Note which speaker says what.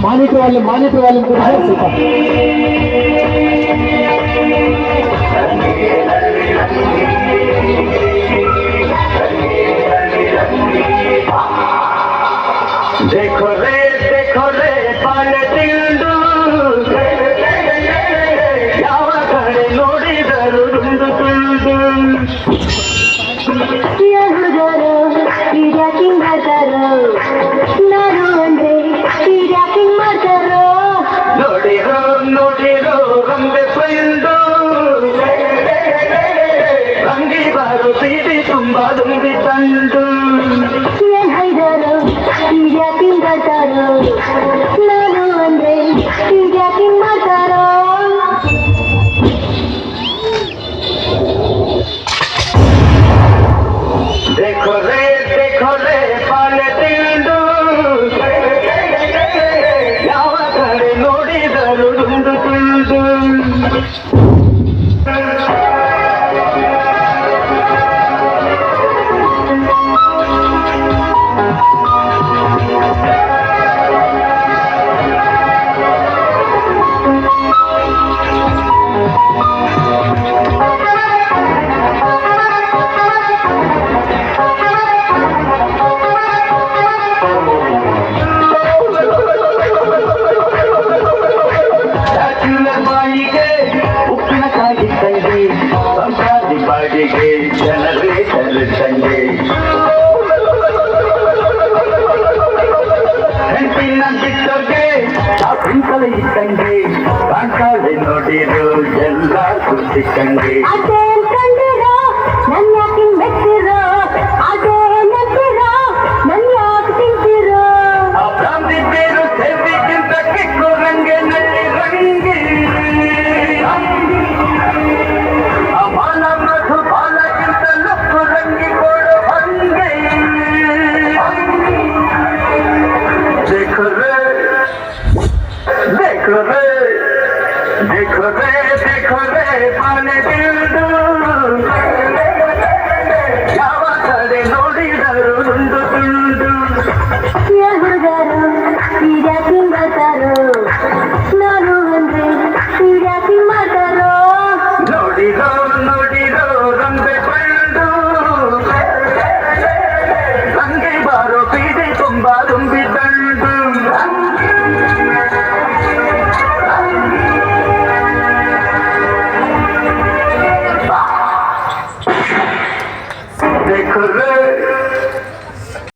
Speaker 1: monitor वाले को
Speaker 2: देखो रे पान तिंडू ಯಾವ ಕಡೆ ನೋಡಿದರು ರುಂಡು ತುಂಡು
Speaker 3: ಹುಡುಗರು ಇದ್ಯಾಕಿಂಗ್ ಮಾಡ್ತಾರೋ ನಾನು ಅಂದ್ರೆ ಇದ್ಯಾಕಿಂಗ್ ಮಾಡ್ತಾರೋ
Speaker 2: ನೋಡಿರೋ ರಂಬೆ ಫ್ರೆಂಡು ರಂಗಿ ಬಾರು ಸೀಟಿ ತುಂಬಾ ದುಂಬಿ ತಂಡು
Speaker 3: ಏನ್ ಹೈದಾರೋ ಇದ್ಯಾಕಿಂಗ್ ಮಾಡ್ತಾರೋ ನಾನು ಅಂದ್ರೆ ಇದ್ಯಾಕಿಂಗ್ ಮಾಡ್ತಾರೋ
Speaker 2: देखो रे पान तिंಡು ಯಾವ ಕಡೆ ನೋಡಿದರು ರುಂಡು ತುಂಡು ಉಪ್ಪಿನಕಾಯಿ ತಂಗಿ ಸಂಸಾರಿ ಬಾಡಿಗೆ ಜನರೇಟರ್ ತಂಗಿ ಹೆಂಡತಿನ ಬಿಟ್ಟೋರ್ಗೆ ಸಾಪಿಂಕಲ ಇದ್ದಂಗೆ ಕಾಣ್ತಾಳೆ ನೋಡಿರು ಎಲ್ಲ ಸಿಕ್ಕಂಗೆ
Speaker 3: ಅದೇನ್ ಕಂಡಿರೋ ನನ್ ಯಾಕಿಂಗ್ ಮೆಚ್ಚಿರೋ ಅದೇ ನೆಚ್ಚಿರೋ ನನ್ ಯಾಕೆ ತಿಂತಿರೋ
Speaker 2: ಆ ಭ್ರಾಂತಿ ಬೇರು ಸೇರಿಗಿಂತ ಕಿಕ್ಕು ರಂಗೆ ನಳ್ಳಿ ರಂಗಿ ಆ ಬಾಲ ಮಧು ಬಾಲಕ್ಕಿಂತ ಲಕ್ಕು ರಂಗಿ ಕೊಡು ಹಂಗೆ देखो रे पाने ತಿಂಡು ಯಾವ ಕಡೆ ನೋಡಿದರು ರುಂಡು ತುಂಡು
Speaker 3: ಹುಡುಗರು ಇದ್ಯಾಕಿಂಗ್ ಮಾಡ್ತಾರೋ ನಾನು ಅಂದ್ರೆ ಇದ್ಯಾಕಿಂಗ್ ಮಾಡ್ತಾರೋ
Speaker 2: ನೋಡಿರೋ ರಂಬೆ ಫ್ರೆಂಡು ರಂಗೆ ಬಾರೋ ಬೀದಿ ತುಂಬಾ ತುಂಬಿ ತಂಡು देखो रे